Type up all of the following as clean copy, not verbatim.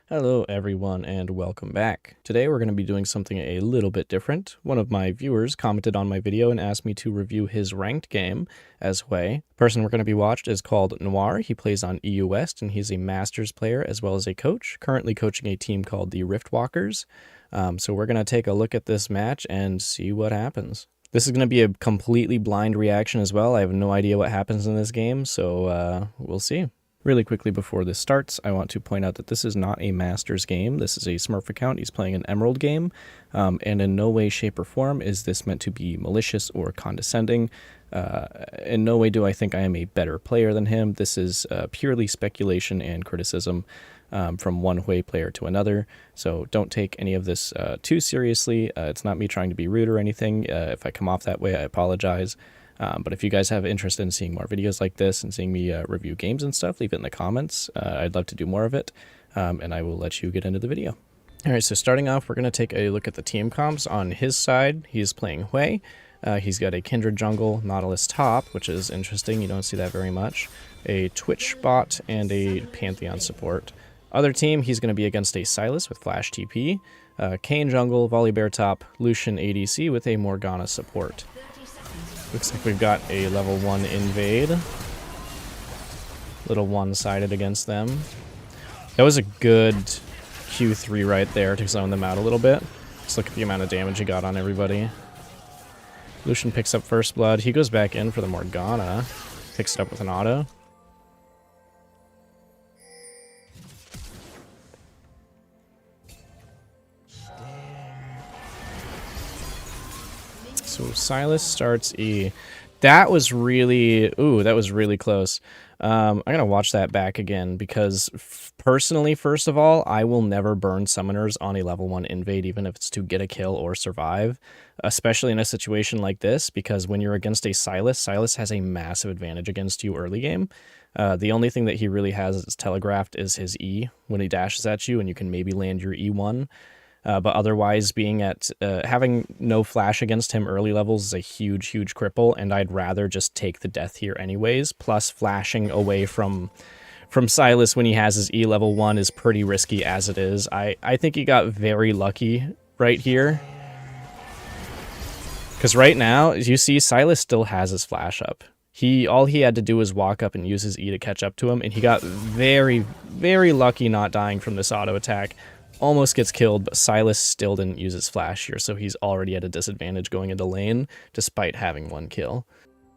Hello everyone and welcome back. Today we're going to be doing something a little bit different. One of my viewers commented on my video and asked me to review his ranked game as Hwei. The person we're going to be watched is called Noir. He plays on EU West and he's a Masters player as well as a coach, currently coaching a team called the Riftwalkers. So we're going to take a look at this match and see what happens. This is going to be a completely blind reaction as well. I have no idea what happens in this game, so we'll see. Really quickly before this starts, I want to point out that this is not a Masters game. This is a Smurf account. He's playing an Emerald game, and in no way, shape, or form is this meant to be malicious or condescending. In no way do I think I am a better player than him. This is purely speculation and criticism from one Hwei player to another, so don't take any of this too seriously. It's not me trying to be rude or anything. If I come off that way, I apologize. But if you guys have interest in seeing more videos like this and seeing me review games and stuff, leave it in the comments. I'd love to do more of it, and I will let you get into the video. Alright, so starting off, we're going to take a look at the team comps. On his side, he's playing Hwei. He's got a Kindred jungle, Nautilus top, which is interesting. You don't see that very much. A Twitch bot, and a Pantheon support. Other team, he's going to be against a Sylas with Flash TP, Kayn jungle, Volibear top, Lucian ADC with a Morgana support. Looks like we've got a level 1 invade. Little one-sided against them. That was a good Q3 right there to zone them out a little bit. Just look at the amount of damage he got on everybody. Lucian picks up first blood. He goes back in for the Morgana. Picks it up with an auto. So Sylas starts E. That was really, that was really close. I'm going to watch that back again because personally, first of all, I will never burn summoners on a level 1 invade, even if it's to get a kill or survive, especially in a situation like this, because when you're against a Sylas, Sylas has a massive advantage against you early game. The only thing that he really has is telegraphed is his E when he dashes at you, and you can maybe land your E1. But otherwise, being at having no flash against him early levels is a huge, huge cripple, and I'd rather just take the death here anyways. Plus, flashing away from Sylas when he has his E level 1 is pretty risky as it is. I think he got very lucky right here. Because right now, as you see, Sylas still has his flash up. All he had to do was walk up and use his E to catch up to him, and he got very, very lucky not dying from this auto attack. Almost gets killed, but Sylas still didn't use his flash here, so he's already at a disadvantage going into lane, despite having 1 kill.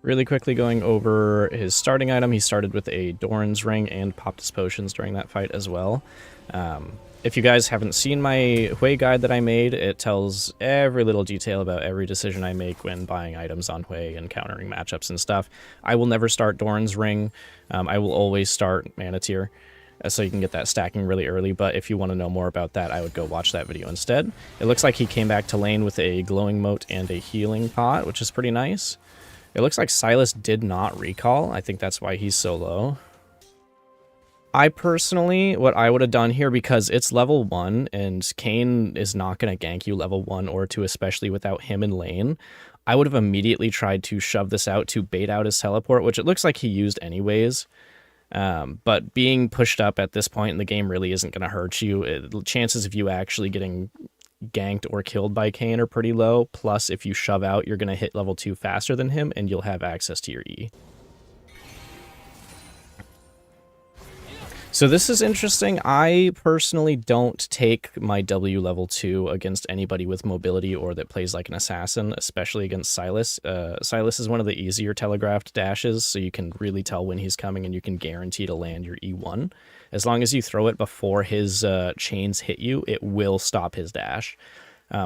Really quickly going over his starting item, he started with a Doran's ring and popped his potions during that fight as well. If you guys haven't seen my Hwei guide that I made, it tells every little detail about every decision I make when buying items on Hwei and countering matchups and stuff. I will never start Doran's ring. I will always start Mana Tier, so you can get that stacking really early, but if you want to know more about that, I would go watch that video instead. It looks like he came back to lane with a glowing moat and a healing pot, which is pretty nice. It looks like Sylas did not recall. I think that's why he's so low. I personally, what I would have done here, because it's level 1 and Kayn is not going to gank you level 1 or 2, especially without him in lane, I would have immediately tried to shove this out to bait out his teleport, which it looks like he used anyways. But being pushed up at this point in the game really isn't going to hurt you. Chances of you actually getting ganked or killed by Kayn are pretty low. Plus, if you shove out, you're going to hit level 2 faster than him, and you'll have access to your E. So this is interesting. I personally don't take my W level 2 against anybody with mobility or that plays like an assassin, especially against Sylas. Sylas is one of the easier telegraphed dashes, so you can really tell when he's coming and you can guarantee to land your E1. As long as you throw it before his chains hit you, it will stop his dash.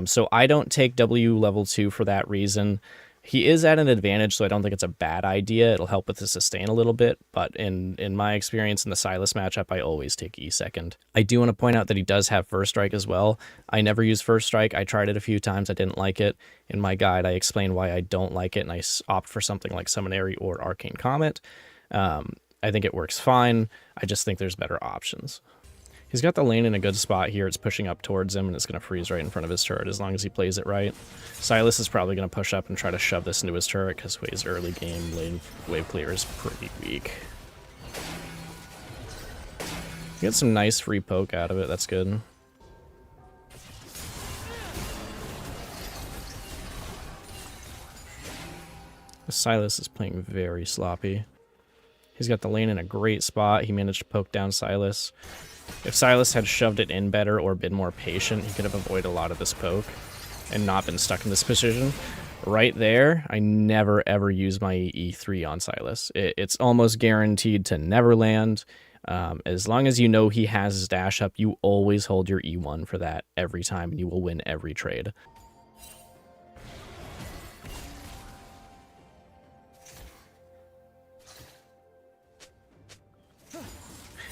So I don't take W level 2 for that reason. He is at an advantage, so I don't think it's a bad idea. It'll help with the sustain a little bit, but in my experience in the Sylas matchup, I always take E second. I do want to point out that he does have First Strike as well. I never use First Strike. I tried it a few times. I didn't like it. In my guide, I explain why I don't like it, and I opt for something like Summonary or Arcane Comet. I think it works fine. I just think there's better options. He's got the lane in a good spot here. It's pushing up towards him, and it's going to freeze right in front of his turret as long as he plays it right. Sylas is probably going to push up and try to shove this into his turret because Hwei's early game lane wave clear is pretty weak. Get some nice free poke out of it, that's good. Silas is playing very sloppy. He's got the lane in a great spot. He managed to poke down Silas. If Silas had shoved it in better or been more patient, he could have avoided a lot of this poke and not been stuck in this position. Right there, I never ever use my E3 on Silas. It's almost guaranteed to never land. As long as you know he has his dash up, you always hold your E1 for that every time, and you will win every trade.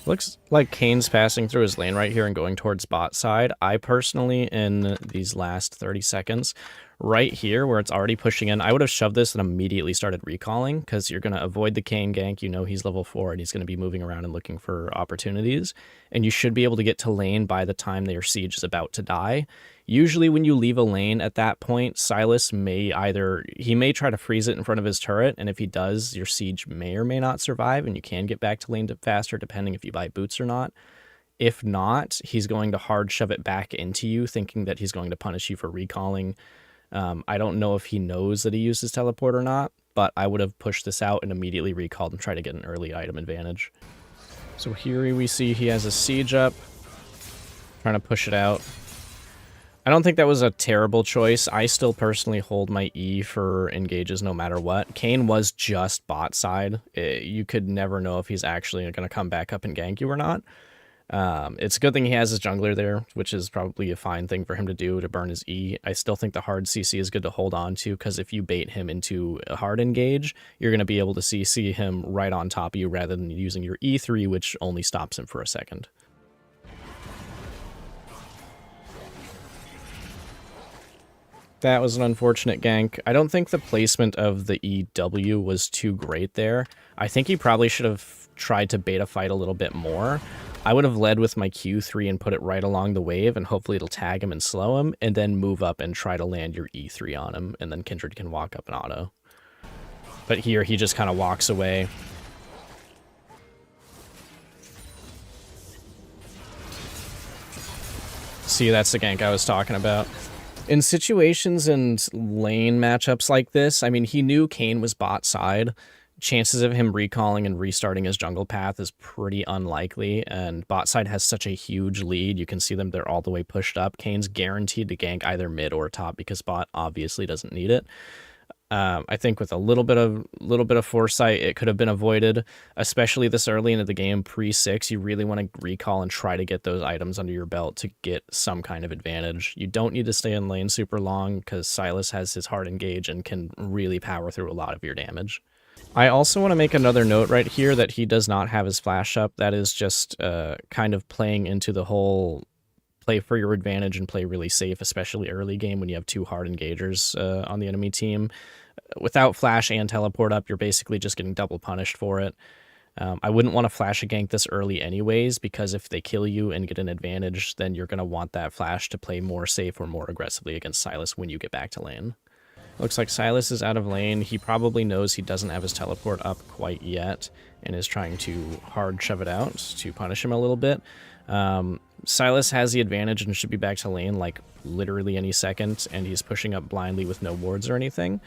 Looks like Kane's passing through his lane right here and going towards bot side. I personally, in these last 30 seconds, right here where it's already pushing in, I would have shoved this and immediately started recalling, because you're going to avoid the Kane gank. You know he's level 4 and he's going to be moving around and looking for opportunities. And you should be able to get to lane by the time their siege is about to die. Usually when you leave a lane at that point, Silas may may try to freeze it in front of his turret, and if he does, your siege may or may not survive, and you can get back to lane faster depending if you buy boots or not. If not, he's going to hard shove it back into you, thinking that he's going to punish you for recalling. I don't know if he knows that he used his teleport or not, but I would have pushed this out and immediately recalled and tried to get an early item advantage. So here we see he has a siege up, trying to push it out. I don't think that was a terrible choice. I still personally hold my E for engages no matter what. Kane was just bot side. You could never know if he's actually going to come back up and gank you or not. It's a good thing he has his jungler there, which is probably a fine thing for him to do, to burn his E. I still think the hard CC is good to hold on to, because if you bait him into a hard engage, you're going to be able to CC him right on top of you rather than using your E3, which only stops him for a second. That was an unfortunate gank. I don't think the placement of the EW was too great there. I think he probably should have tried to beta fight a little bit more. I would have led with my Q3 and put it right along the wave, and hopefully it'll tag him and slow him, and then move up and try to land your E3 on him, and then Kindred can walk up and auto. But here, he just kind of walks away. See, that's the gank I was talking about. In situations and lane matchups like this, I mean, he knew Kane was bot side. Chances of him recalling and restarting his jungle path is pretty unlikely, and bot side has such a huge lead. You can see them, they're all the way pushed up. Kane's guaranteed to gank either mid or top because bot obviously doesn't need it. I think with a little bit of foresight, it could have been avoided, especially this early into the game, pre-6. You really want to recall and try to get those items under your belt to get some kind of advantage. You don't need to stay in lane super long, because Silas has his hard engage and can really power through a lot of your damage. I also want to make another note right here that he does not have his flash up. That is just kind of playing into the whole play for your advantage and play really safe, especially early game when you have two hard engagers on the enemy team. Without flash and teleport up, you're basically just getting double punished for it. I wouldn't want to flash a gank this early anyways, because if they kill you and get an advantage, then you're going to want that flash to play more safe or more aggressively against Silas when you get back to lane. Looks like Silas is out of lane. He probably knows he doesn't have his teleport up quite yet and is trying to hard shove it out to punish him a little bit. Silas has the advantage and should be back to lane like literally any second, and he's pushing up blindly with no wards or anything.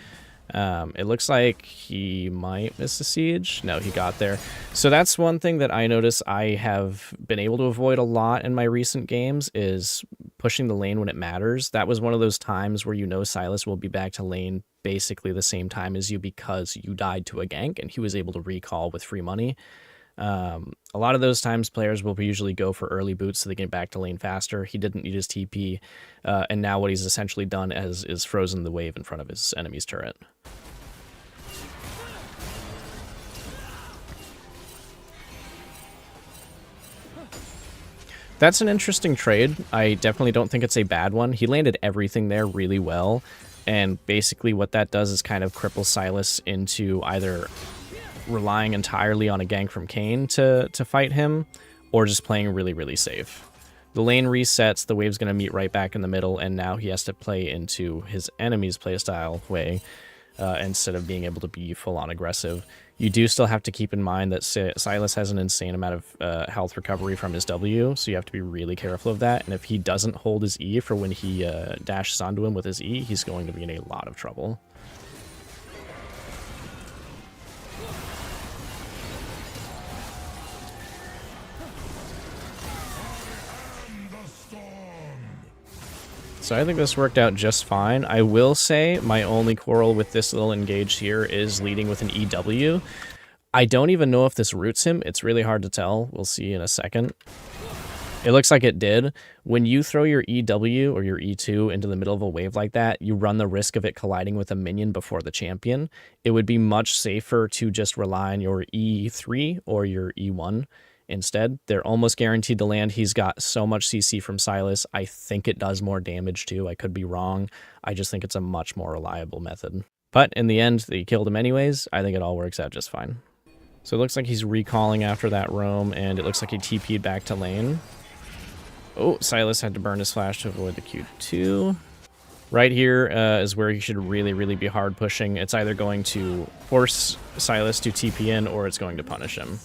It looks like he might miss the siege. No, he got there. So that's one thing that I notice I have been able to avoid a lot in my recent games, is pushing the lane when it matters. That was one of those times where you know Silas will be back to lane basically the same time as you because you died to a gank and he was able to recall with free money. A lot of those times players will usually go for early boots so they get back to lane faster. He didn't need his TP, and now what he's essentially done is frozen the wave in front of his enemy's turret. That's an interesting trade. I definitely don't think it's a bad one. He landed everything there really well, and basically what that does is kind of cripple Silas into either relying entirely on a gank from Kane to fight him, or just playing really, really safe. The lane resets, the wave's going to meet right back in the middle, and now he has to play into his enemy's playstyle, Hwei. instead of being able to be full-on aggressive. You do still have to keep in mind that Sylas has an insane amount of health recovery from his W, so you have to be really careful of that. And if he doesn't hold his E for when he dashes onto him with his E, he's going to be in a lot of trouble. So I think this worked out just fine. I will say my only quarrel with this little engage here is leading with an EW. I don't even know if this roots him. It's really hard to tell. We'll see in a second. It looks like it did. When you throw your EW or your E2 into the middle of a wave like that, you run the risk of it colliding with a minion before the champion. It would be much safer to just rely on your E3 or your E1. Instead, they're almost guaranteed to land. He's got so much CC from Sylas. I think it does more damage too. I could be wrong. I just think it's a much more reliable method. But in the end, they killed him anyways. I think it all works out just fine. So it looks like he's recalling after that roam, and it looks like he TP'd back to lane. Oh, Sylas had to burn his flash to avoid the Q2. Right here is where he should really be hard pushing. It's either going to force Sylas to TP in, or it's going to punish him.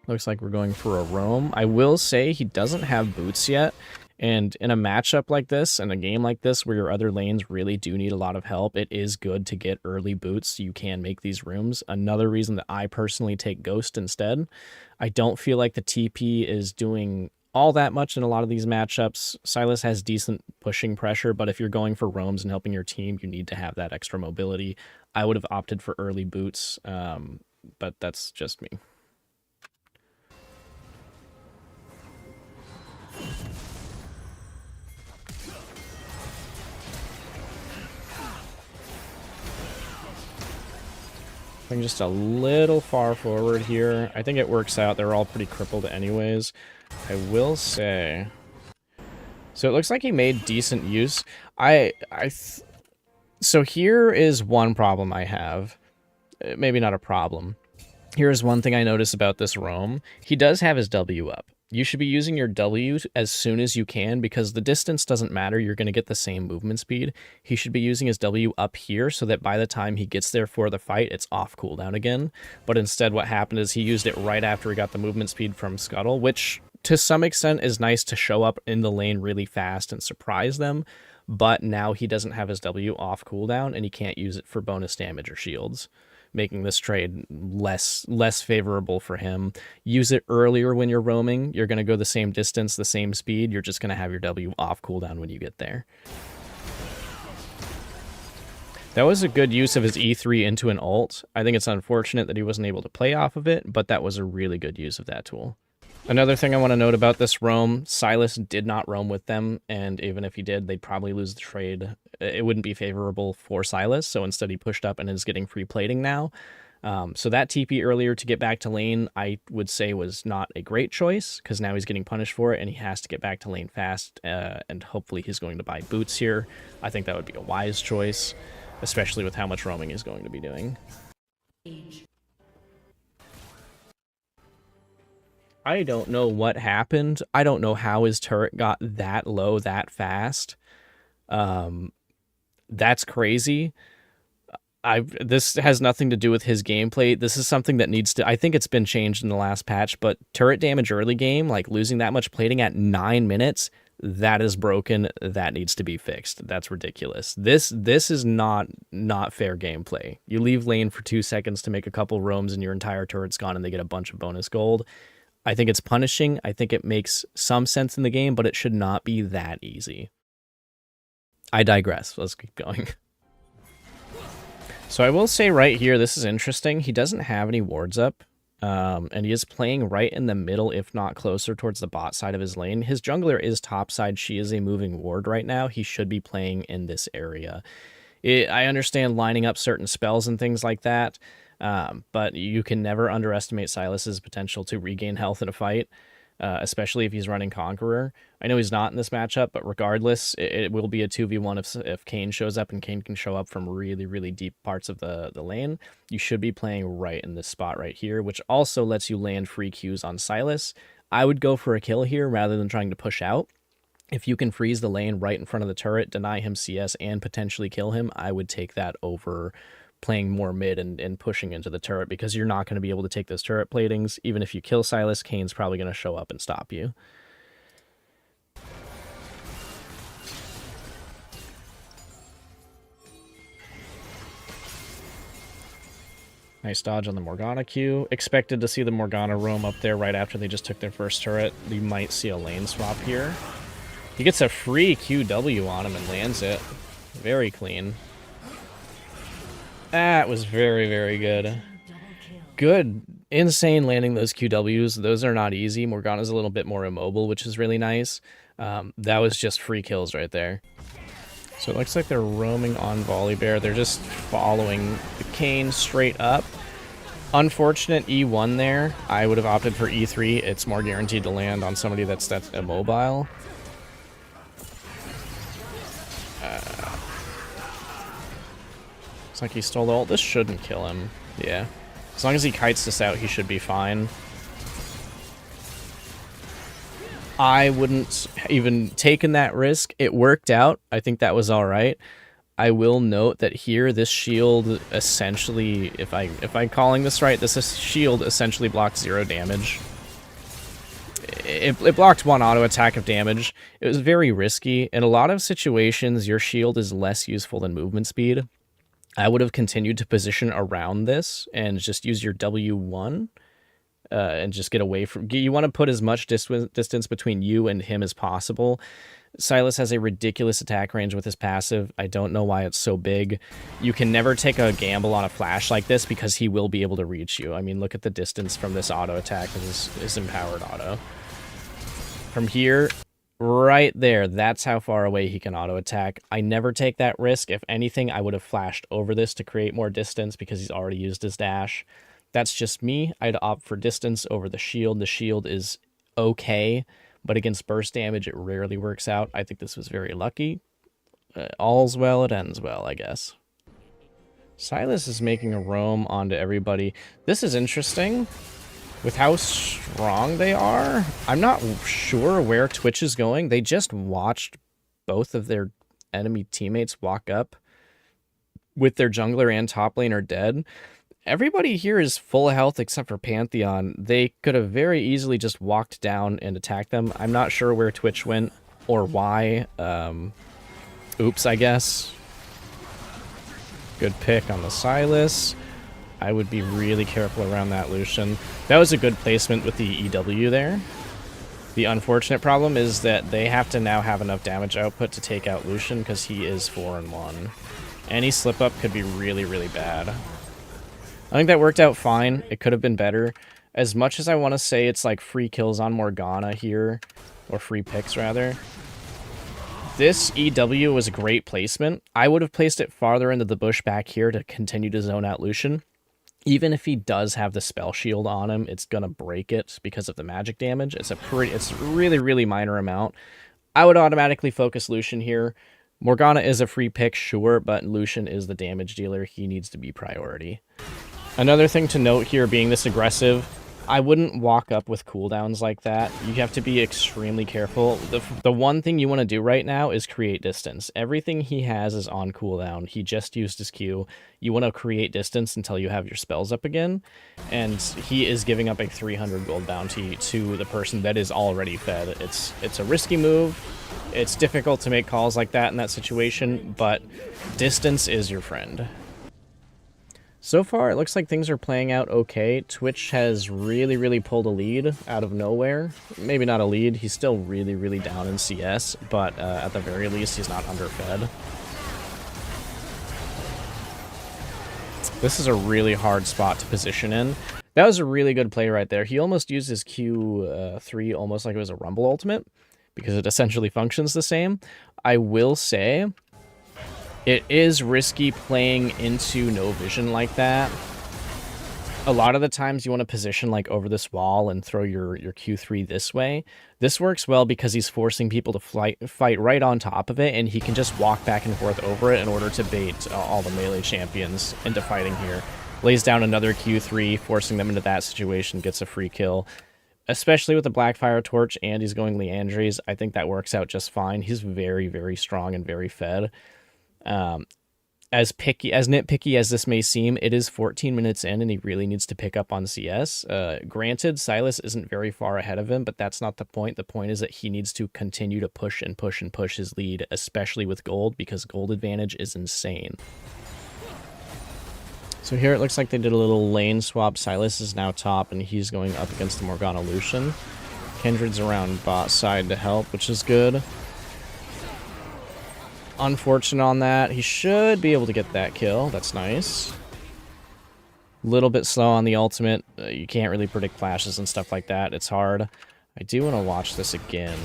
Looks like we're going for a roam. I will say he doesn't have boots yet, and in a matchup like this, in a game like this, where your other lanes really do need a lot of help, it is good to get early boots so you can make these rooms. Another reason that I personally take Ghost instead. I don't feel like the TP is doing all that much in a lot of these matchups. Sylas has decent pushing pressure, but if you're going for roams and helping your team, you need to have that extra mobility. I would have opted for early boots, but that's just me. I'm just a little far forward here. I think it works out. They're all pretty crippled anyways. I will say... So it looks like he made decent use. So here is one problem I have. Maybe not a problem. Here's one thing I notice about this roam. He does have his W up. You should be using your W as soon as you can because the distance doesn't matter. You're going to get the same movement speed. He should be using his W up here so that by the time he gets there for the fight, it's off cooldown again. But instead what happened is he used it right after he got the movement speed from Scuttle, which to some extent is nice to show up in the lane really fast and surprise them. But now he doesn't have his W off cooldown and he can't use it for bonus damage or shields, making this trade less favorable for him. Use it earlier when you're roaming. You're going to go the same distance, the same speed. You're just going to have your W off cooldown when you get there. That was a good use of his E3 into an ult. I think it's unfortunate that he wasn't able to play off of it, but that was a really good use of that tool. Another thing I want to note about this roam, Sylas did not roam with them, and even if he did, they'd probably lose the trade. It wouldn't be favorable for Sylas, so instead he pushed up and is getting free plating now. So that TP earlier to get back to lane, I would say was not a great choice, because now he's getting punished for it, and he has to get back to lane fast, and hopefully he's going to buy boots here. I think that would be a wise choice, especially with how much roaming he's going to be doing. I don't know what happened. I don't know how his turret got that low that fast. That's crazy. This has nothing to do with his gameplay. This is something that needs to... I think it's been changed in the last patch, but turret damage early game, like losing that much plating at 9 minutes, that is broken. That needs to be fixed. That's ridiculous. This is not fair gameplay. You leave lane for 2 seconds to make a couple roams and your entire turret's gone and they get a bunch of bonus gold. I think it's punishing. I think it makes some sense in the game, but it should not be that easy. I digress. Let's keep going. So I will say right here, this is interesting. He doesn't have any wards up, and he is playing right in the middle, if not closer towards the bot side of his lane. His jungler is topside. She is a moving ward right now. He should be playing in this area. I understand lining up certain spells and things like that, but you can never underestimate Sylas's potential to regain health in a fight, especially if he's running Conqueror. I know he's not in this matchup, but regardless, it will be a 2v1 if Kayn shows up, and Kayn can show up from really deep parts of the lane. You should be playing right in this spot right here, which also lets you land free Qs on Sylas. I would go for a kill here rather than trying to push out. If you can freeze the lane right in front of the turret, deny him CS, and potentially kill him, I would take that over playing more mid and pushing into the turret, because you're not going to be able to take those turret platings. Even if you kill Sylas, Kane's probably going to show up and stop you. Nice dodge on the Morgana Q. Expected to see the Morgana roam up there right after they just took their first turret. You might see a lane swap here. He gets a free QW on him and lands it. Very clean. That was very, very good. Good. Insane landing those QWs. Those are not easy. Morgana's a little bit more immobile, which is really nice. That was just free kills right there. So it looks like they're roaming on Volibear. They're just following the Kane straight up. Unfortunate E1 there. I would have opted for E3. It's more guaranteed to land on somebody that's immobile. Looks like he stole the ult. This shouldn't kill him. Yeah. As long as he kites this out, he should be fine. I wouldn't even taken that risk. It worked out. I think that was all right. I will note that here, this shield essentially, if I'm calling this right, this shield essentially blocked 0 damage. It blocked 1 auto attack of damage. It was very risky. In a lot of situations, your shield is less useful than movement speed. I would have continued to position around this and just use your W1. And just get away from... You want to put as much distance between you and him as possible. Sylas has a ridiculous attack range with his passive. I don't know why it's so big. You can never take a gamble on a flash like this because he will be able to reach you. I mean, look at the distance from this auto attack, his empowered auto. From here, right there, that's how far away he can auto attack. I never take that risk. If anything, I would have flashed over this to create more distance because he's already used his dash. That's just me. I'd opt for distance over the shield. The shield is okay, but against burst damage, it rarely works out. I think this was very lucky. All's well, it ends well, I guess. Sylas is making a roam onto everybody. This is interesting. With how strong they are, I'm not sure where Twitch is going. They just watched both of their enemy teammates walk up with their jungler and top laner dead. Everybody here is full health except for Pantheon. They could have very easily just walked down and attacked them. I'm not sure where Twitch went or why. Oops, I guess. Good pick on the Sylas. I would be really careful around that Lucian. That was a good placement with the EW there. The unfortunate problem is that they have to now have enough damage output to take out Lucian because he is 4-1. Any slip-up could be really, really bad. I think that worked out fine. It could have been better. As much as I want to say it's like free kills on Morgana here, or free picks rather, this EW was a great placement. I would have placed it farther into the bush back here to continue to zone out Lucian. Even if he does have the spell shield on him, it's gonna break it because of the magic damage. It's really, really minor amount. I would automatically focus Lucian here. Morgana is a free pick, sure, but Lucian is the damage dealer. He needs to be priority. Another thing to note here, being this aggressive, I wouldn't walk up with cooldowns like that. You have to be extremely careful. The one thing you want to do right now is create distance. Everything he has is on cooldown. He just used his Q. You want to create distance until you have your spells up again. And he is giving up a 300 gold bounty to the person that is already fed. It's a risky move. It's difficult to make calls like that in that situation, but distance is your friend. So far, it looks like things are playing out okay. Twitch has really, really pulled a lead out of nowhere. Maybe not a lead. He's still really, really down in CS, but at the very least, he's not underfed. This is a really hard spot to position in. That was a really good play right there. He almost used his Q3 almost like it was a Rumble ultimate, because it essentially functions the same. I will say, it is risky playing into no vision like that. A lot of the times you want to position like over this wall and throw your Q3 this way. This works well because he's forcing people to fight right on top of it, and he can just walk back and forth over it in order to bait all the melee champions into fighting here. Lays down another Q3, forcing them into that situation, gets a free kill. especially with the Blackfire Torch and he's going Leandries. I think that works out just fine. He's very, very strong and very fed. As nitpicky as this may seem, it is 14 minutes in and he really needs to pick up on CS. Granted, Silas isn't very far ahead of him, but that's not the point. The point is that he needs to continue to push and push and push his lead, especially with gold, because gold advantage is insane. So here it looks like they did a little lane swap. Silas is now top and he's going up against the Morgana Lucian. Kindred's around bot side to help, which is good. Unfortunate on that. He should be able to get that kill. That's nice. Little bit slow on the ultimate. You can't really predict flashes and stuff like that. It's hard. I do want to watch this again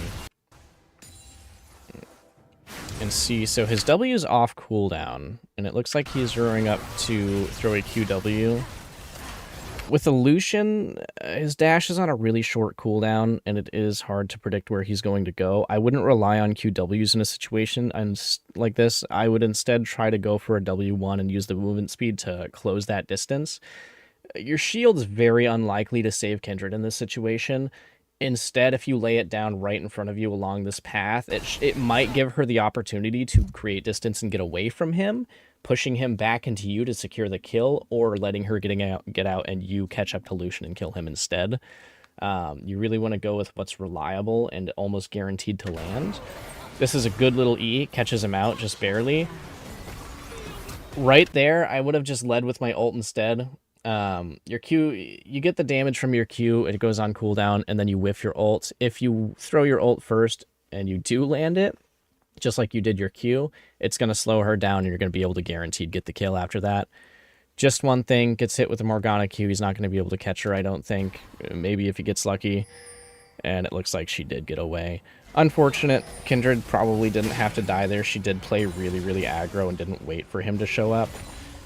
and see. So his W is off cooldown, and it looks like he's roaring up to throw a QW. With the Lucian, his dash is on a really short cooldown, and it is hard to predict where he's going to go. I wouldn't rely on QWs in a situation like this. I would instead try to go for a W1 and use the movement speed to close that distance. Your shield is very unlikely to save Kindred in this situation. Instead, if you lay it down right in front of you along this path, it might give her the opportunity to create distance and get away from him, pushing him back into you to secure the kill, or letting her get out and you catch up to Lucian and kill him instead. You really want to go with what's reliable and almost guaranteed to land. This is a good little E, catches him out just barely. Right there, I would have just led with my ult instead. Your Q, you get the damage from your Q, it goes on cooldown, and then you whiff your ult. If you throw your ult first and you do land it, just like you did your Q, it's going to slow her down and you're going to be able to guaranteed get the kill after that. Just one thing, gets hit with the Morgana Q, he's not going to be able to catch her, I don't think. Maybe if he gets lucky. And it looks like she did get away. Unfortunate. Kindred probably didn't have to die there. She did play really, really aggro and didn't wait for him to show up.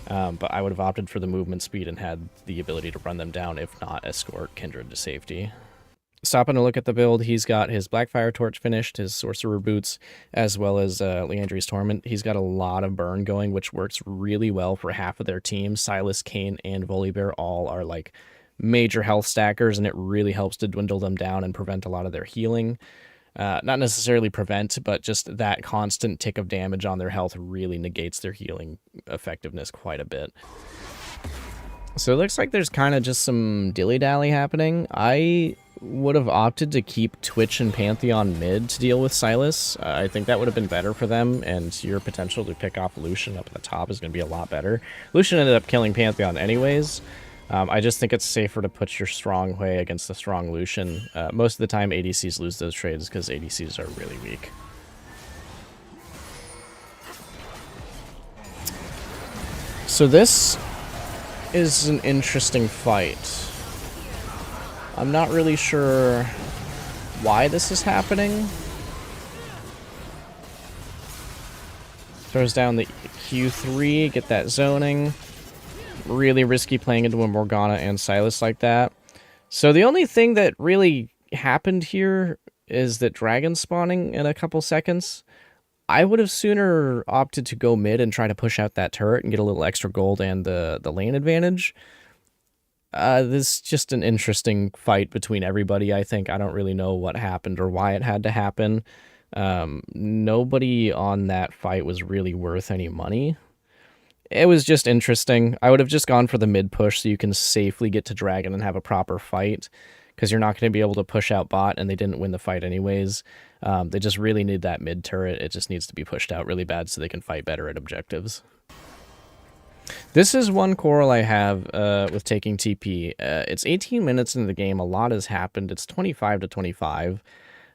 But I would have opted for the movement speed and had the ability to run them down, if not escort Kindred to safety. Stopping to look at the build, he's got his Blackfire Torch finished, his Sorcerer Boots, as well as Leandry's Torment. He's got a lot of burn going, which works really well for half of their team. Silas, Kane, and Volibear all are like major health stackers, and it really helps to dwindle them down and prevent a lot of their healing. Not necessarily prevent, but just that constant tick of damage on their health really negates their healing effectiveness quite a bit. So it looks like there's kind of just some dilly-dally happening. I would have opted to keep Twitch and Pantheon mid to deal with Silas. I think that would have been better for them, and your potential to pick off Lucian up at the top is going to be a lot better. Lucian ended up killing Pantheon anyways. I just think it's safer to put your strong Hwei against the strong Lucian. Most of the time ADCs lose those trades because ADCs are really weak. So this is an interesting fight. I'm not really sure why this is happening. Throws down the Q3, get that zoning. Really risky playing into a Morgana and Silas like that. So the only thing that really happened here is that dragon spawning in a couple seconds. I would have sooner opted to go mid and try to push out that turret and get a little extra gold and the lane advantage. This is just an interesting fight between everybody, I think. I don't really know what happened or why it had to happen. Nobody on that fight was really worth any money. It was just interesting. I would have just gone for the mid push so you can safely get to dragon and have a proper fight, because you're not going to be able to push out bot, and they didn't win the fight anyways. They just really need that mid turret. It just needs to be pushed out really bad so they can fight better at objectives. This is one quarrel I have with taking TP. It's 18 minutes into the game. A lot has happened. It's 25 to 25.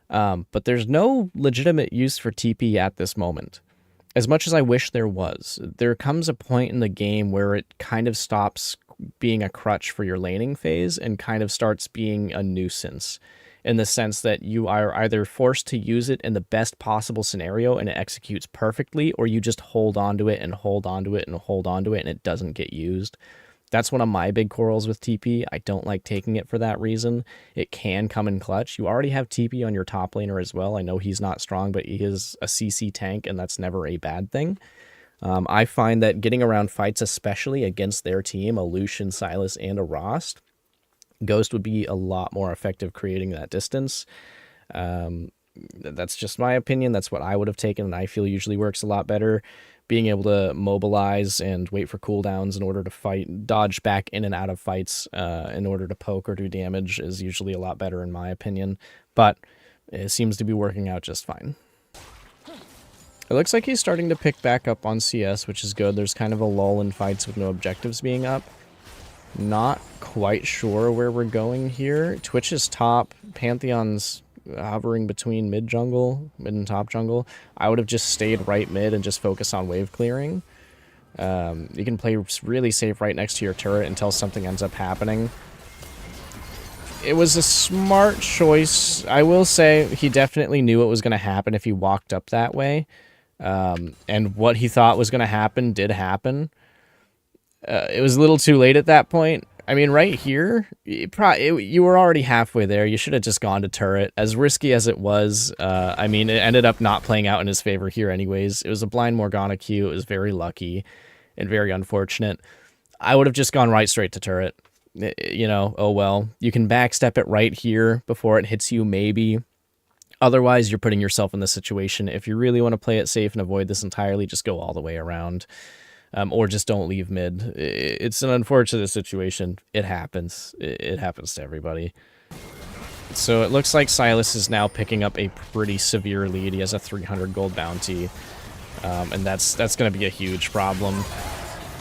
But there's no legitimate use for TP at this moment. As much as I wish there was, there comes a point in the game where it kind of stops being a crutch for your laning phase and kind of starts being a nuisance, in the sense that you are either forced to use it in the best possible scenario and it executes perfectly, or you just hold on to it and hold on to it and hold on to it and it doesn't get used. That's one of my big quarrels with TP. I don't like taking it for that reason. It can come in clutch. You already have TP on your top laner as well. I know he's not strong, but he is a CC tank, and that's never a bad thing. I find that getting around fights, especially against their team, a Lucian, Silas, and a Rost, Ghost would be a lot more effective creating that distance. That's just my opinion. That's what I would have taken, and I feel usually works a lot better. Being able to mobilize and wait for cooldowns in order to fight, dodge back in and out of fights in order to poke or do damage is usually a lot better in my opinion, but it seems to be working out just fine. It looks like he's starting to pick back up on CS, which is good. There's kind of a lull in fights with no objectives being up. Not quite sure where we're going here. Twitch is top. Pantheon's hovering between mid and top jungle. I would have just stayed right mid and just focus on wave clearing. You can play really safe right next to your turret until something ends up happening. It was a smart choice. I will say he definitely knew what was going to happen if he walked up that way. And what he thought was going to happen did happen. It was a little too late at that point. I mean, right here, you were already halfway there. You should have just gone to turret. As risky as it was, I mean, it ended up not playing out in his favor here anyways. It was a blind Morgana Q. It was very lucky and very unfortunate. I would have just gone right straight to turret. You know, oh well. You can backstep it right here before it hits you, maybe. Otherwise, you're putting yourself in this situation. If you really want to play it safe and avoid this entirely, just go all the way around. Or just don't leave mid. It's an unfortunate situation. It happens. It happens to everybody. So it looks like Silas is now picking up a pretty severe lead. He has a 300 gold bounty. And that's going to be a huge problem.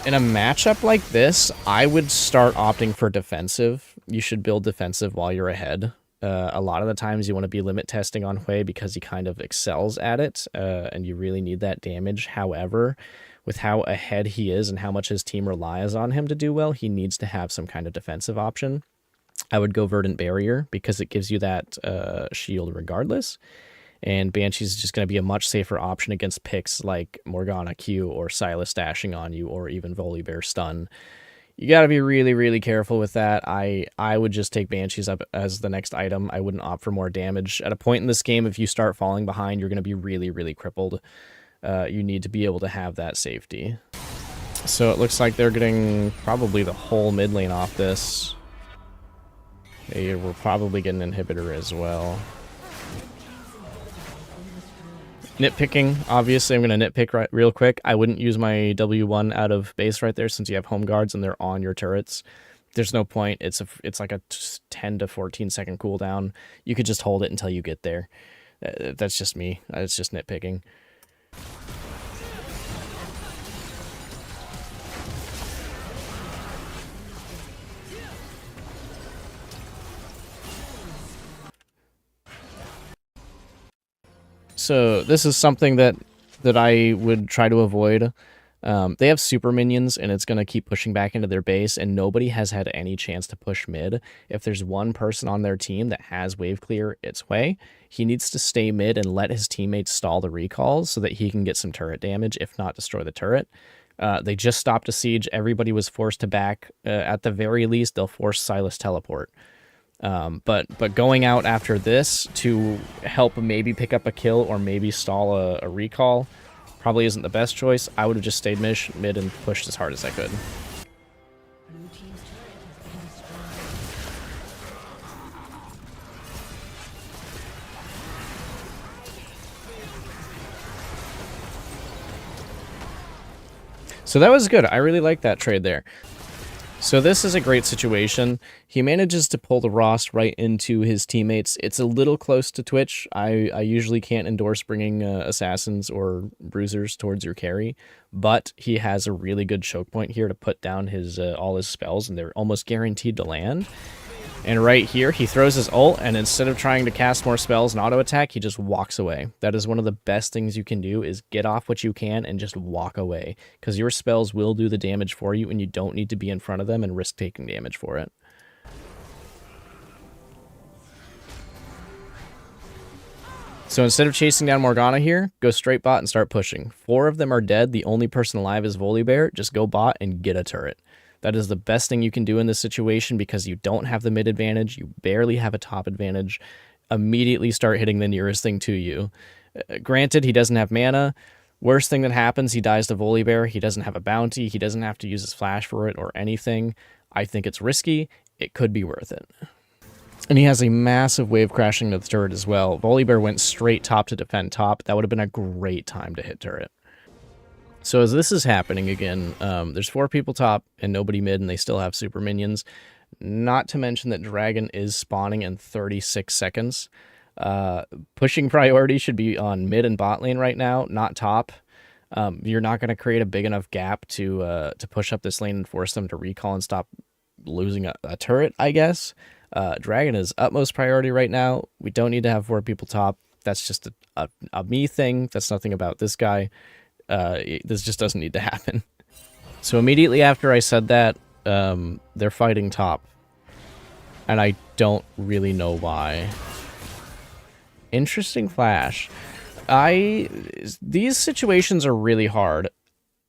In a matchup like this, I would start opting for defensive. You should build defensive while you're ahead. A lot of the times you want to be limit testing on Hwei because he kind of excels at it. And you really need that damage. However, with how ahead he is and how much his team relies on him to do well, he needs to have some kind of defensive option. I would go Verdant Barrier because it gives you that shield regardless. And Banshee's just going to be a much safer option against picks like Morgana Q or Silas dashing on you or even Volibear stun. You got to be really, really careful with that. I would just take Banshees up as the next item. I wouldn't opt for more damage. At a point in this game, if you start falling behind, you're going to be really, really crippled. You need to be able to have that safety. So it looks like they're getting probably the whole mid lane off this. They will probably get an inhibitor as well. Nitpicking, obviously I'm going to nitpick real quick. I wouldn't use my W1 out of base right there since you have home guards and they're on your turrets. There's no point. It's like a 10 to 14 second cooldown. You could just hold it until you get there. That's just me. It's just nitpicking. So this is something that I would try to avoid. They have super minions, and it's going to keep pushing back into their base, and nobody has had any chance to push mid. If there's one person on their team that has wave clear, it's Hwei. He needs to stay mid and let his teammates stall the recalls so that he can get some turret damage, if not destroy the turret. They just stopped a siege. Everybody was forced to back. At the very least, they'll force Silas teleport. But going out after this to help maybe pick up a kill or maybe stall a recall probably isn't the best choice. I would have just stayed mid and pushed as hard as I could. So that was good. I really like that trade there. So this is a great situation. He manages to pull the Rost right into his teammates. It's a little close to Twitch. I usually can't endorse bringing assassins or bruisers towards your carry, but he has a really good choke point here to put down his all his spells, and they're almost guaranteed to land. And right here, he throws his ult, and instead of trying to cast more spells and auto-attack, he just walks away. That is one of the best things you can do, is get off what you can and just walk away. Because your spells will do the damage for you, and you don't need to be in front of them and risk taking damage for it. So instead of chasing down Morgana here, go straight bot and start pushing. 4 of them are dead. The only person alive is Volibear. Just go bot and get a turret. That is the best thing you can do in this situation because you don't have the mid advantage. You barely have a top advantage. Immediately start hitting the nearest thing to you. Granted, he doesn't have mana. Worst thing that happens, he dies to Volibear. He doesn't have a bounty. He doesn't have to use his flash for it or anything. I think it's risky. it could be worth it. And he has a massive wave crashing to the turret as well. Volibear went straight top to defend top. That would have been a great time to hit turret. So as this is happening again, there's 4 people top and nobody mid, and they still have super minions. Not to mention that Dragon is spawning in 36 seconds. Pushing priority should be on mid and bot lane right now, not top. You're not going to create a big enough gap to push up this lane and force them to recall and stop losing a turret, I guess. Dragon is utmost priority right now. We don't need to have 4 people top. That's just a me thing. That's nothing about this guy. This just doesn't need to happen. So immediately after I said that, they're fighting top. And I don't really know why. Interesting flash. These situations are really hard.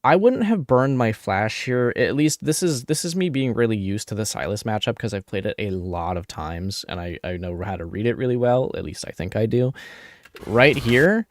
I wouldn't have burned my flash here. At least this is me being really used to the Sylas matchup because I've played it a lot of times and I know how to read it really well. At least I think I do. Right here,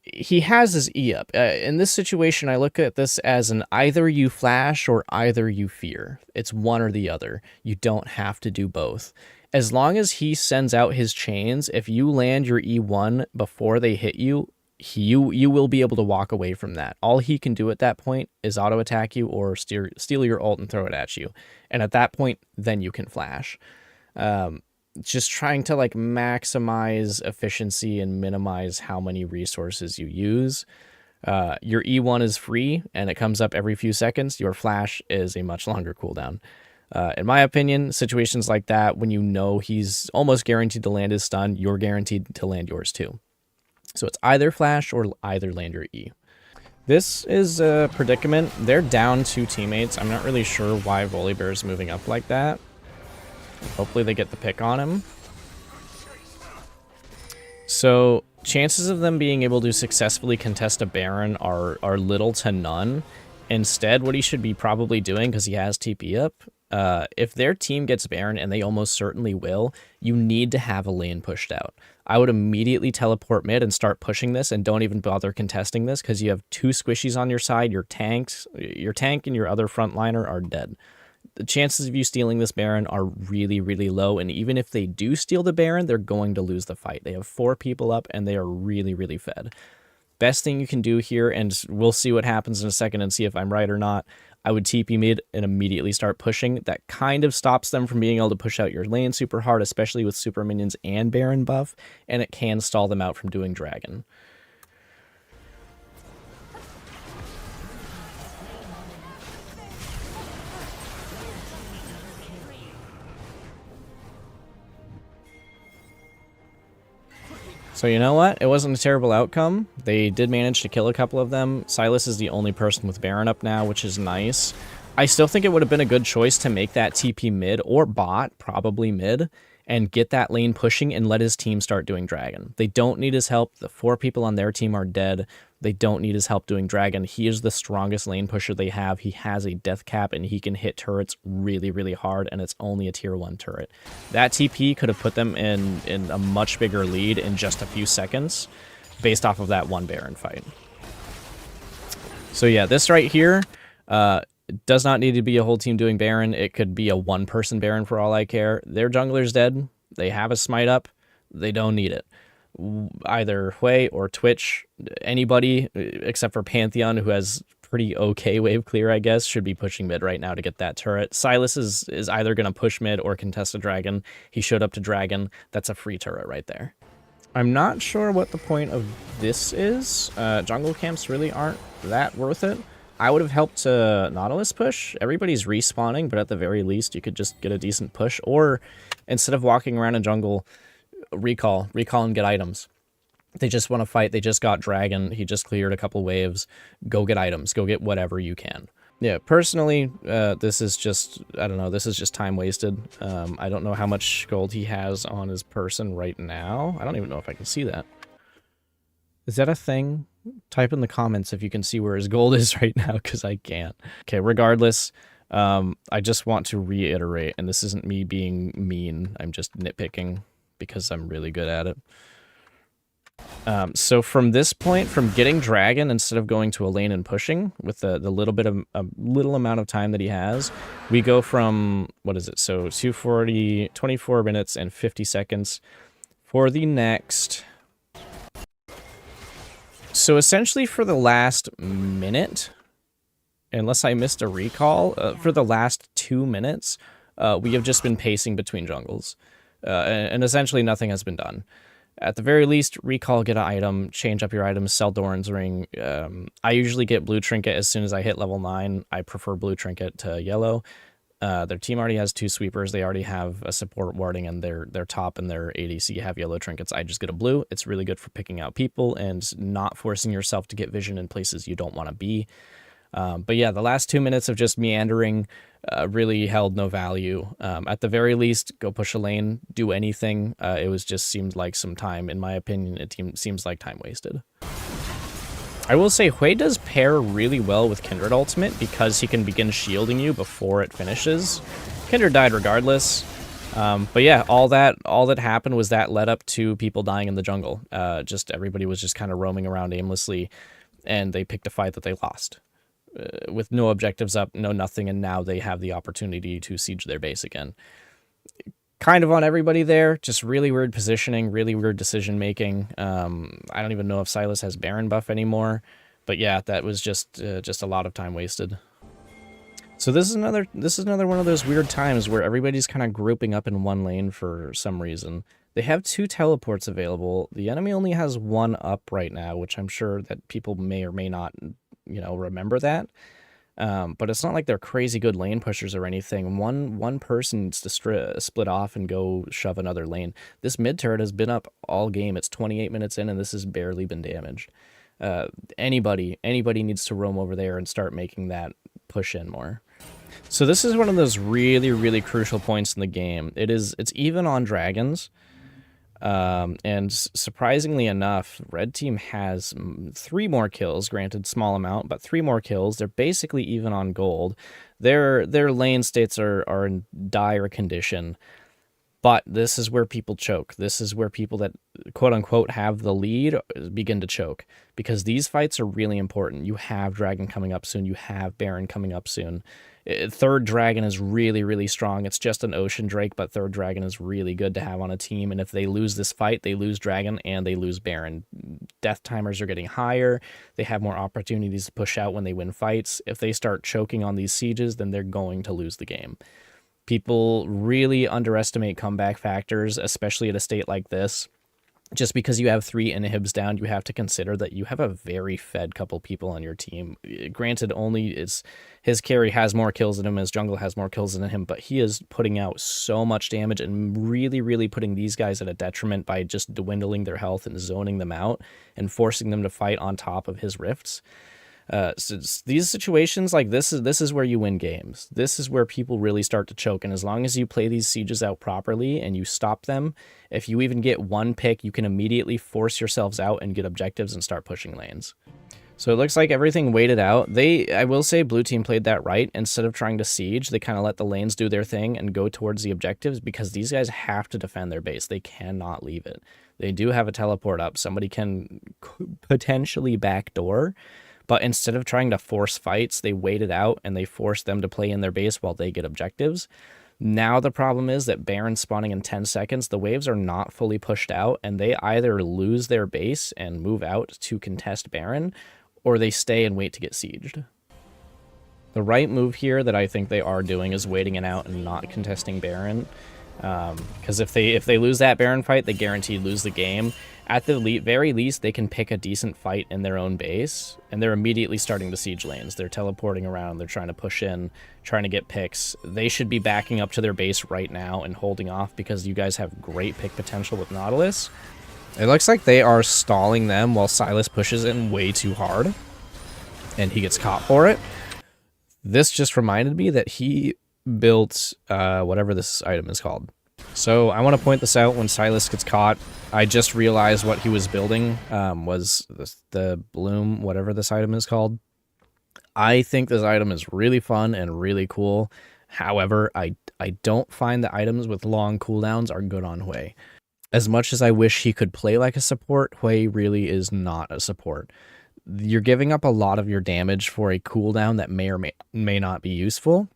he has his E up. In this situation, I look at this as an either you flash or either you fear. It's one or the other. You don't have to do both. As long as he sends out his chains, if you land your E1 before they hit you, you will be able to walk away from that. All he can do at that point is auto attack you or steal your ult and throw it at you. And at that point, then you can flash. Just trying to like maximize efficiency and minimize how many resources you use. Your E1 is free and it comes up every few seconds. Your flash is a much longer cooldown. In my opinion, situations like that, when you know he's almost guaranteed to land his stun, you're guaranteed to land yours too. So it's either flash or either land your E. This is a predicament. They're down 2 teammates. I'm not really sure why Volibear is moving up like that. Hopefully they get the pick on him. So chances of them being able to successfully contest a Baron are little to none. Instead, what he should be probably doing, because he has TP up, if their team gets Baron, and they almost certainly will, you need to have a lane pushed out. I would immediately teleport mid and start pushing this, and don't even bother contesting this, because you have 2 squishies on your side. Your tank and your other frontliner are dead. The chances of you stealing this Baron are really, really low, and even if they do steal the Baron, they're going to lose the fight. They have 4 people up, and they are really, really fed. Best thing you can do here, and we'll see what happens in a second and see if I'm right or not, I would TP mid and immediately start pushing. That kind of stops them from being able to push out your lane super hard, especially with super minions and Baron buff, and it can stall them out from doing Dragon. So you know what? It wasn't a terrible outcome. They did manage to kill a couple of them. Sylas is the only person with Baron up now, which is nice. I still think it would have been a good choice to make that TP mid or bot, probably mid, and get that lane pushing and let his team start doing Dragon. They don't need his help. The 4 people on their team are dead. They don't need his help doing Dragon. He is the strongest lane pusher they have. He has a death cap and he can hit turrets really, really hard, and it's only a tier 1 turret. That TP could have put them in a much bigger lead in just a few seconds based off of that 1 Baron fight. So yeah, this right here does not need to be a whole team doing Baron. It could be a 1-person Baron for all I care. Their jungler's dead. They have a smite up. They don't need it. Either Hwei or Twitch, anybody except for Pantheon, who has pretty okay wave clear, I guess, should be pushing mid right now to get that turret. Sylas is either going to push mid or contest a Dragon. He showed up to Dragon. That's a free turret right there. I'm not sure what the point of this is. Jungle camps really aren't that worth it. I would have helped Nautilus push. Everybody's respawning, but at the very least, you could just get a decent push. Or instead of walking around in jungle, recall and get items. They just want to fight. They just got Dragon. He just cleared a couple waves. Go get items. Go get whatever you can. Yeah, personally, this is just, I don't know, this is just time wasted. I don't know how much gold he has on his person right now. I don't even know if I can see that. Is that a thing? Type in the comments if you can see where his gold is right now, because I can't. Okay, regardless, I just want to reiterate, and this isn't me being mean, I'm just nitpicking because I'm really good at it. So from this point, from getting dragon instead of going to a lane and pushing with the little amount of time that he has, we go from, what is it? So 240, 24 minutes and 50 seconds for the next. So essentially for the last minute, unless I missed a recall, for the last 2 minutes, we have just been pacing between jungles. And essentially nothing has been done. At the very least, recall, get an item, change up your items, sell Doran's Ring. I usually get blue trinket as soon as I hit level 9. I prefer blue trinket to yellow. Their team already has 2 sweepers. They already have a support warding, and their top and their ADC have yellow trinkets. I just get a blue. It's really good for picking out people and not forcing yourself to get vision in places you don't want to be. But yeah, the last 2 minutes of just meandering really held no value. At the very least, go push a lane, do anything. It was just seemed like some time. In my opinion, it seems like time wasted. I will say Hwei does pair really well with Kindred ultimate because he can begin shielding you before it finishes. Kindred died regardless. But yeah, all that happened was that led up to people dying in the jungle. Just everybody was just kind of roaming around aimlessly, and they picked a fight that they lost. With no objectives up, no nothing, and now they have the opportunity to siege their base again. Kind of on everybody there, just really weird positioning, really weird decision making. I don't even know if Sylas has Baron buff anymore, but yeah, that was just a lot of time wasted. So this is another one of those weird times where everybody's kind of grouping up in one lane for some reason. They have 2 teleports available. The enemy only has 1 up right now, which I'm sure that people may or may not, remember that. But it's not like they're crazy good lane pushers or anything. One person needs to split off and go shove another lane. This mid turret has been up all game. It's 28 minutes in, and this has barely been damaged. Anybody needs to roam over there and start making that push in more. So this is one of those really, really crucial points in the game. It's even on dragons. And surprisingly enough, red team has 3 more kills, granted small amount, but 3 more kills. They're basically even on gold. Their lane states are in dire condition, but this is where people choke. This is where people that quote unquote have the lead begin to choke, because these fights are really important. You have dragon coming up soon. You have Baron coming up soon. 3rd dragon is really, really strong. It's just an ocean drake, but 3rd dragon is really good to have on a team. And if they lose this fight, they lose dragon and they lose Baron. Death timers are getting higher. They have more opportunities to push out when they win fights. If they start choking on these sieges, then they're going to lose the game. People really underestimate comeback factors, especially at a state like this. Just because you have 3 inhibs down, you have to consider that you have a very fed couple people on your team. Granted, his carry has more kills than him, his jungle has more kills than him, but he is putting out so much damage and really, really putting these guys at a detriment by just dwindling their health and zoning them out and forcing them to fight on top of his rifts. So these situations like this is where you win games. This is where people really start to choke. And as long as you play these sieges out properly and you stop them, if you even get 1 pick, you can immediately force yourselves out and get objectives and start pushing lanes. So it looks like everything waited out. I will say blue team played that right. Instead of trying to siege, they kind of let the lanes do their thing and go towards the objectives, because these guys have to defend their base. They cannot leave it. They do have a teleport up. Somebody can potentially backdoor. But instead of trying to force fights, they waited out and they forced them to play in their base while they get objectives. Now the problem is that Baron's spawning in 10 seconds. The waves are not fully pushed out, and they either lose their base and move out to contest Baron, or they stay and wait to get sieged. The right move here that I think they are doing is waiting it out and not contesting Baron. Because if they lose that Baron fight, they guaranteed lose the game. At the very least, they can pick a decent fight in their own base, and they're immediately starting to siege lanes. They're teleporting around, they're trying to push in, trying to get picks. They should be backing up to their base right now and holding off, because you guys have great pick potential with Nautilus. It looks like they are stalling them while Sylas pushes in way too hard, and he gets caught for it. This just reminded me that he built whatever this item is called. So I want to point this out. When Sylas gets caught, I just realized what he was building was the bloom, whatever this item is called. I think this item is really fun and really cool. However, I don't find the items with long cooldowns are good on Hwei. As much as I wish he could play like a support, Hwei really is not a support. You're giving up a lot of your damage for a cooldown that may or may not be useful.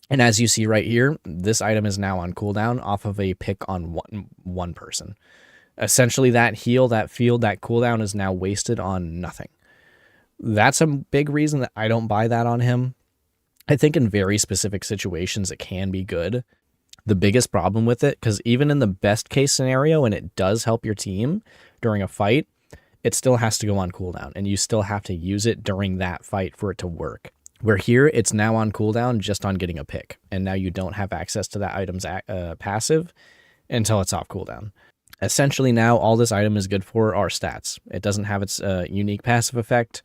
And as you see right here, this item is now on cooldown off of a pick on one person. Essentially, that heal, that field, that cooldown is now wasted on nothing. That's a big reason that I don't buy that on him. I think in very specific situations, it can be good. The biggest problem with it, because even in the best case scenario, and it does help your team during a fight, it still has to go on cooldown, and you still have to use it during that fight for it to work. Where here, it's now on cooldown just on getting a pick, and now you don't have access to that item's passive until it's off cooldown. Essentially now, all this item is good for are stats. It doesn't have its unique passive effect,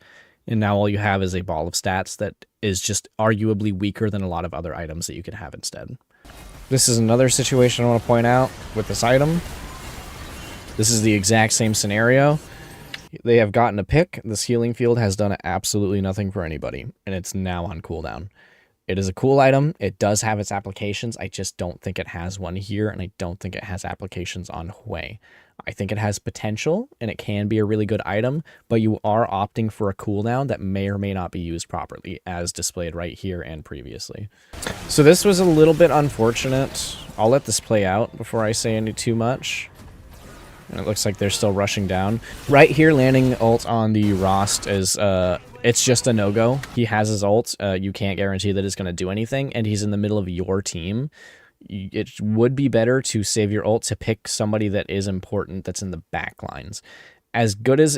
and now all you have is a ball of stats that is just arguably weaker than a lot of other items that you can have instead. This is another situation I want to point out with this item. This is the exact same scenario. They have gotten a pick. This healing field has done absolutely nothing for anybody, and it's now on cooldown. It is a cool item. It does have its applications. I just don't think it has one here, and I don't think it has applications on Hwei. I think it has potential, and it can be a really good item, but you are opting for a cooldown that may or may not be used properly, as displayed right here and previously. So this was a little bit unfortunate. I'll let this play out before I say any too much. And it looks like they're still rushing down. Right here, landing ult on the Rost is, it's just a no-go. He has his ult. You can't guarantee that it's going to do anything, and he's in the middle of your team. It would be better to save your ult to pick somebody that is important that's in the back lines. As good as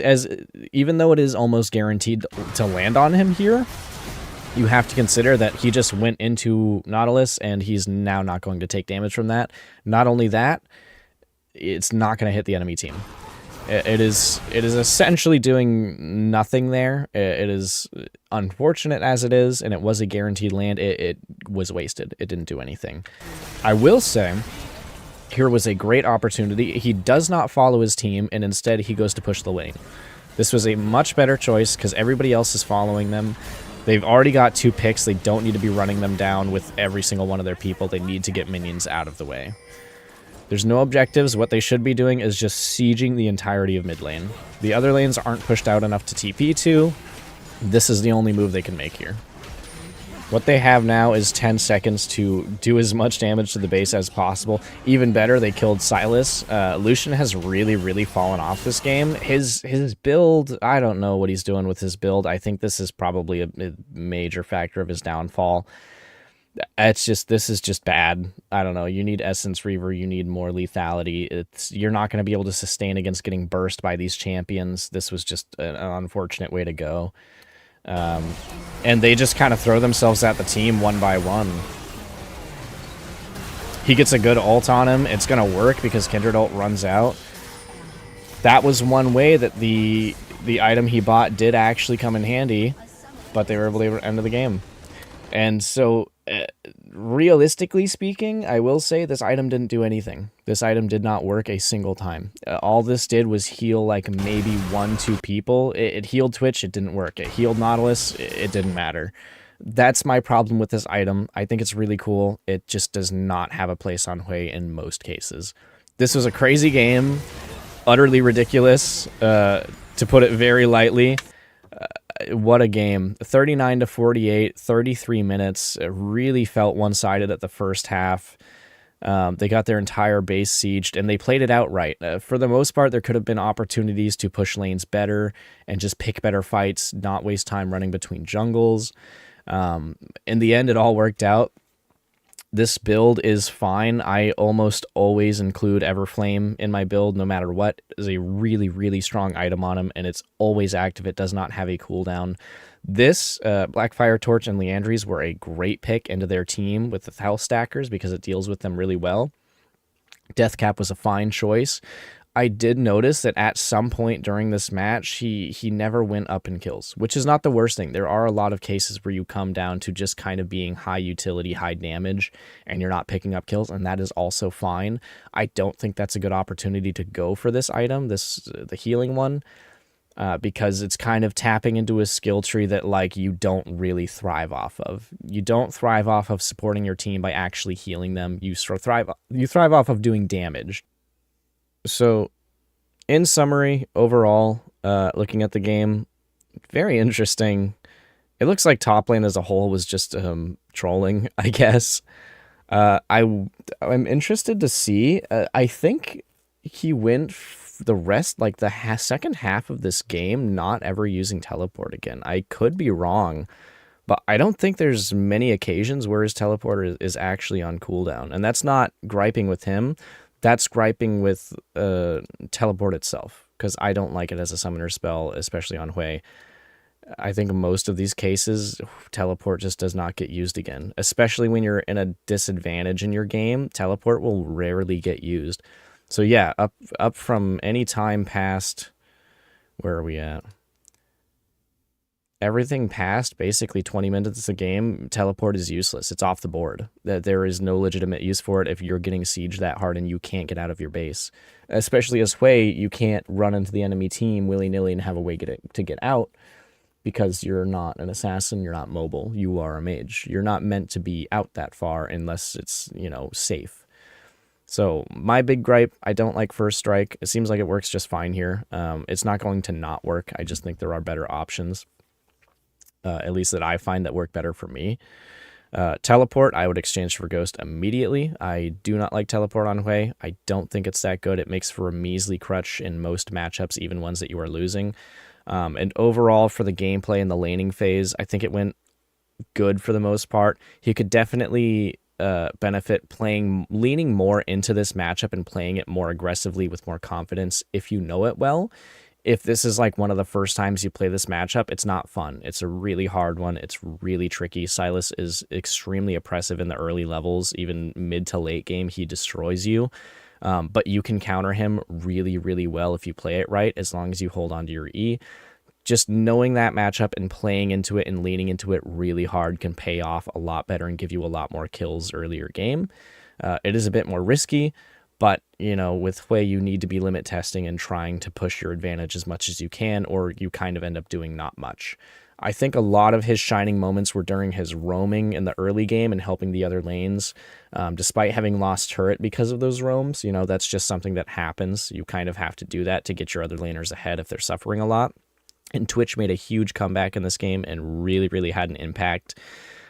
even though it is almost guaranteed to land on him here, you have to consider that he just went into Nautilus, and he's now not going to take damage from that. Not only that, it's not going to hit the enemy team. It is essentially doing nothing there. It is unfortunate as it is, and it was a guaranteed land. It was wasted. It didn't do anything. I will say, here was a great opportunity. He does not follow his team, and instead he goes to push the lane. This was a much better choice because everybody else is following them. They've already got 2 picks. They don't need to be running them down with every single one of their people. They need to get minions out of the way. There's no objectives. What they should be doing is just sieging the entirety of mid lane. The other lanes aren't pushed out enough to TP to. This is the only move they can make here. What they have now is 10 seconds to do as much damage to the base as possible. Even better, they killed Silas. Lucian has really fallen off this game. His build, I don't know what he's doing with his build. I think this is probably a major factor of his downfall. This is just bad. I don't know. You need Essence Reaver. You need more lethality. You're not going to be able to sustain against getting burst by these champions. This was just an unfortunate way to go. And they just kind of throw themselves at the team one by one. He gets a good ult on him. It's going to work because Kindred ult runs out. That was one way that the item he bought did actually come in handy, but they were able to end the game. And so, realistically speaking, I will say this item didn't do anything. This item did not work a single time. All this did was heal like maybe 1-2 people. It healed Twitch, it didn't work. It healed Nautilus, it didn't matter. That's my problem with this item. I think it's really cool. It just does not have a place on Hwei in most cases. This was a crazy game, utterly ridiculous, to put it very lightly. What a game. 39-48, 33 minutes. It really felt one-sided at the first half. They got their entire base sieged, and they played it out right. For the most part, there could have been opportunities to push lanes better and just pick better fights, not waste time running between jungles. In the end, it all worked out. This build is fine. I almost always include Everflame in my build, no matter what. It's a really strong item on him, and it's always active. It does not have a cooldown. This, Blackfire Torch and Liandry's were a great pick into their team with the health stackers because it deals with them really well. Deathcap was a fine choice. I did notice that at some point during this match, he never went up in kills, which is not the worst thing. There are a lot of cases where you come down to just kind of being high utility, high damage, and you're not picking up kills, and that is also fine. I don't think that's a good opportunity to go for this item, the healing one, because it's kind of tapping into a skill tree that like you don't really thrive off of. You don't thrive off of supporting your team by actually healing them. You thrive off of doing damage. So, in summary, overall, looking at the game, very interesting. It looks like top lane as a whole was just trolling, I guess. I'm interested to see. I think he went the rest, like the second half of this game, not ever using teleport again. I could be wrong, but I don't think there's many occasions where his teleport is actually on cooldown. And that's not griping with him. That's griping with teleport itself, because I don't like it as a summoner spell, especially on Hwei. I think in most of these cases, teleport just does not get used again, especially when you're in a disadvantage in your game. Teleport will rarely get used. So yeah, up from any time past, where are we at? Everything past basically 20 minutes of the game, teleport is useless. It's off the board. There is no legitimate use for it if you're getting sieged that hard and you can't get out of your base. Especially as Hwei, you can't run into the enemy team willy-nilly and have a way to get out, because you're not an assassin, you're not mobile, you are a mage. You're not meant to be out that far unless it's, you know, safe. So my big gripe, I don't like First Strike. It seems like it works just fine here. It's not going to not work. I just think there are better options, at least that I find that work better for me. Teleport, I would exchange for Ghost immediately. I do not like Teleport on Hwei. I don't think it's that good. It makes for a measly crutch in most matchups, even ones that you are losing. And overall, for the gameplay and the laning phase, I think it went good for the most part. He could definitely benefit leaning more into this matchup and playing it more aggressively with more confidence if you know it well. If this is like one of the first times you play this matchup, it's not fun. It's a really hard one. It's really tricky. Sylas is extremely oppressive in the early levels. Even mid to late game, he destroys you. But you can counter him really, really well if you play it right, as long as you hold on to your E. Just knowing that matchup and playing into it and leaning into it really hard can pay off a lot better and give you a lot more kills earlier game. It is a bit more risky, but, you know, with Hwei, you need to be limit testing and trying to push your advantage as much as you can, or you kind of end up doing not much. I think a lot of his shining moments were during his roaming in the early game and helping the other lanes, despite having lost turret because of those roams. You know, that's just something that happens. You kind of have to do that to get your other laners ahead if they're suffering a lot. And Twitch made a huge comeback in this game and really, really had an impact.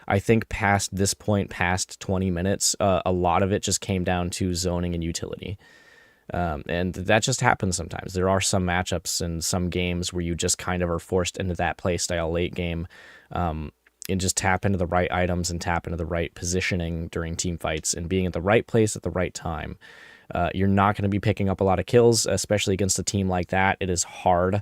I think past this point, past 20 minutes, a lot of it just came down to zoning and utility. And that just happens sometimes. There are some matchups and some games where you just kind of are forced into that play style late game, and just tap into the right items and tap into the right positioning during team fights and being at the right place at the right time. You're not going to be picking up a lot of kills, especially against a team like that. It is hard.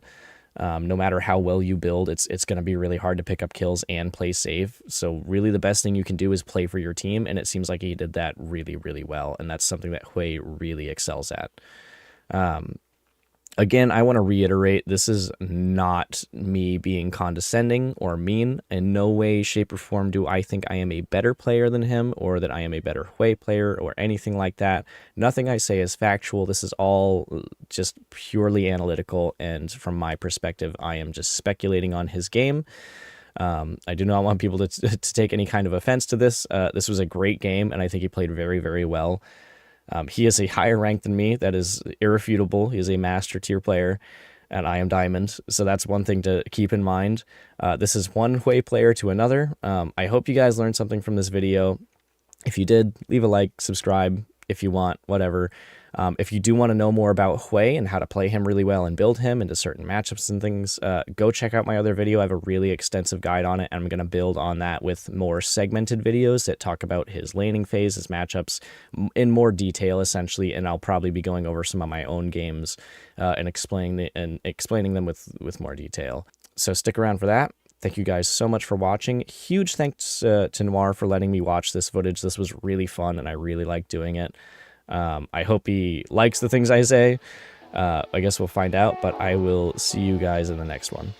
No matter how well you build, it's going to be really hard to pick up kills and play safe. So really the best thing you can do is play for your team, and it seems like he did that really, really well, and that's something that Hwei really excels at. Again, I want to reiterate, this is not me being condescending or mean. In no way, shape, or form do I think I am a better player than him, or that I am a better Hwei player, or anything like that. Nothing I say is factual. This is all just purely analytical, and from my perspective, I am just speculating on his game. I do not want people to take any kind of offense to this. This was a great game, and I think he played very, very well. He is a higher rank than me. That is irrefutable. He is a master tier player, and I am diamond. So that's one thing to keep in mind. This is one Hwei player to another. I hope you guys learned something from this video. If you did, leave a like, subscribe if you want, whatever. If you do want to know more about Hwei and how to play him really well and build him into certain matchups and things, go check out my other video. I have a really extensive guide on it, and I'm going to build on that with more segmented videos that talk about his laning phase, his matchups in more detail, essentially, and I'll probably be going over some of my own games and explaining them with more detail. So stick around for that. Thank you guys so much for watching. Huge thanks to Noir for letting me watch this footage. This was really fun, and I really liked doing it. I hope he likes the things I say. I guess we'll find out, but I will see you guys in the next one.